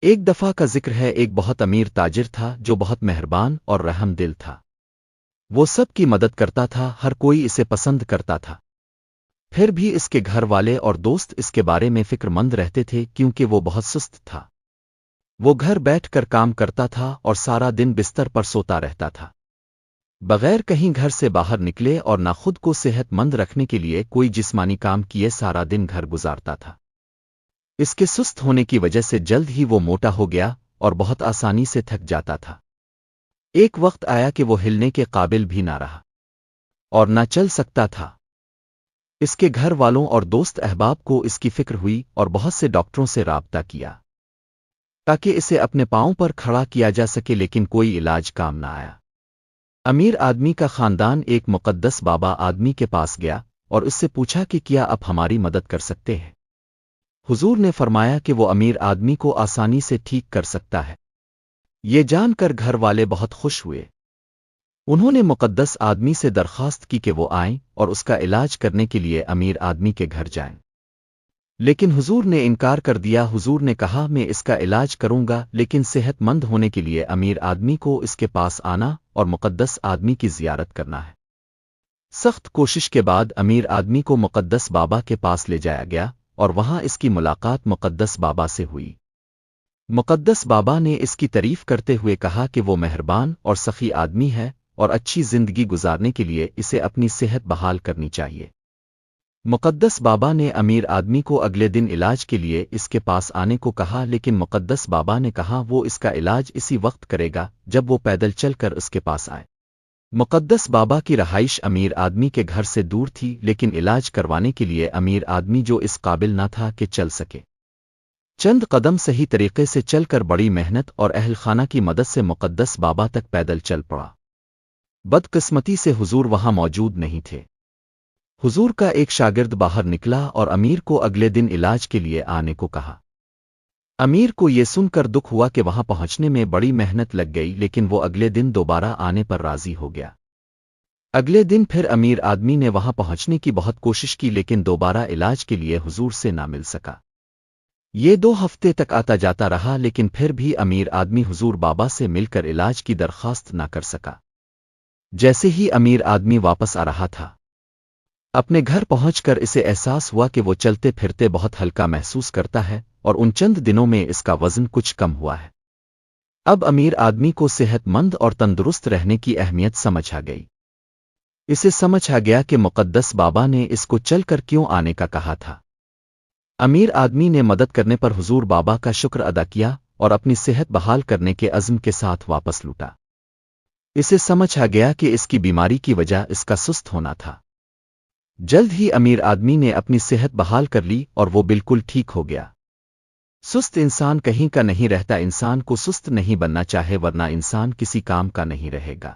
ایک دفعہ کا ذکر ہے، ایک بہت امیر تاجر تھا جو بہت مہربان اور رحم دل تھا۔ وہ سب کی مدد کرتا تھا، ہر کوئی اسے پسند کرتا تھا۔ پھر بھی اس کے گھر والے اور دوست اس کے بارے میں فکر مند رہتے تھے کیونکہ وہ بہت سست تھا۔ وہ گھر بیٹھ کر کام کرتا تھا اور سارا دن بستر پر سوتا رہتا تھا، بغیر کہیں گھر سے باہر نکلے اور نہ خود کو صحت مند رکھنے کے لیے کوئی جسمانی کام کیے سارا دن گھر گزارتا تھا۔ اس کے سست ہونے کی وجہ سے جلد ہی وہ موٹا ہو گیا اور بہت آسانی سے تھک جاتا تھا۔ ایک وقت آیا کہ وہ ہلنے کے قابل بھی نہ رہا اور نہ چل سکتا تھا۔ اس کے گھر والوں اور دوست احباب کو اس کی فکر ہوئی اور بہت سے ڈاکٹروں سے رابطہ کیا تاکہ اسے اپنے پاؤں پر کھڑا کیا جا سکے، لیکن کوئی علاج کام نہ آیا۔ امیر آدمی کا خاندان ایک مقدس بابا آدمی کے پاس گیا اور اس سے پوچھا کہ کیا آپ ہماری مدد کر سکتے ہیں؟ حضور نے فرمایا کہ وہ امیر آدمی کو آسانی سے ٹھیک کر سکتا ہے۔ یہ جان کر گھر والے بہت خوش ہوئے۔ انہوں نے مقدس آدمی سے درخواست کی کہ وہ آئیں اور اس کا علاج کرنے کے لیے امیر آدمی کے گھر جائیں، لیکن حضور نے انکار کر دیا۔ حضور نے کہا، میں اس کا علاج کروں گا، لیکن صحت مند ہونے کے لیے امیر آدمی کو اس کے پاس آنا اور مقدس آدمی کی زیارت کرنا ہے۔ سخت کوشش کے بعد امیر آدمی کو مقدس بابا کے پاس لے جایا گیا اور وہاں اس کی ملاقات مقدس بابا سے ہوئی۔ مقدس بابا نے اس کی تعریف کرتے ہوئے کہا کہ وہ مہربان اور سخی آدمی ہے اور اچھی زندگی گزارنے کے لیے اسے اپنی صحت بحال کرنی چاہیے۔ مقدس بابا نے امیر آدمی کو اگلے دن علاج کے لیے اس کے پاس آنے کو کہا، لیکن مقدس بابا نے کہا وہ اس کا علاج اسی وقت کرے گا جب وہ پیدل چل کر اس کے پاس آئے۔ مقدس بابا کی رہائش امیر آدمی کے گھر سے دور تھی، لیکن علاج کروانے کے لیے امیر آدمی جو اس قابل نہ تھا کہ چل سکے، چند قدم صحیح طریقے سے چل کر بڑی محنت اور اہل خانہ کی مدد سے مقدس بابا تک پیدل چل پڑا۔ بدقسمتی سے حضور وہاں موجود نہیں تھے۔ حضور کا ایک شاگرد باہر نکلا اور امیر کو اگلے دن علاج کے لیے آنے کو کہا۔ امیر کو یہ سن کر دکھ ہوا کہ وہاں پہنچنے میں بڑی محنت لگ گئی، لیکن وہ اگلے دن دوبارہ آنے پر راضی ہو گیا۔ اگلے دن پھر امیر آدمی نے وہاں پہنچنے کی بہت کوشش کی، لیکن دوبارہ علاج کے لیے حضور سے نہ مل سکا۔ یہ 2 ہفتے تک آتا جاتا رہا، لیکن پھر بھی امیر آدمی حضور بابا سے مل کر علاج کی درخواست نہ کر سکا۔ جیسے ہی امیر آدمی واپس آ رہا تھا، اپنے گھر پہنچ کر اسے احساس ہوا کہ وہ چلتے پھرتے بہت ہلکا محسوس کرتا ہے اور ان چند دنوں میں اس کا وزن کچھ کم ہوا ہے۔ اب امیر آدمی کو صحت مند اور تندرست رہنے کی اہمیت سمجھ آ گئی۔ اسے سمجھ آ گیا کہ مقدس بابا نے اس کو چل کر کیوں آنے کا کہا تھا۔ امیر آدمی نے مدد کرنے پر حضور بابا کا شکر ادا کیا اور اپنی صحت بحال کرنے کے عزم کے ساتھ واپس لوٹا۔ اسے سمجھ آ گیا کہ اس کی بیماری کی وجہ اس کا سست ہونا تھا۔ جلد ہی امیر آدمی نے اپنی صحت بحال کر لی اور وہ بالکل ٹھیک ہو گیا۔ سست انسان کہیں کا نہیں رہتا۔ انسان کو سست نہیں بننا چاہے، ورنہ انسان کسی کام کا نہیں رہے گا۔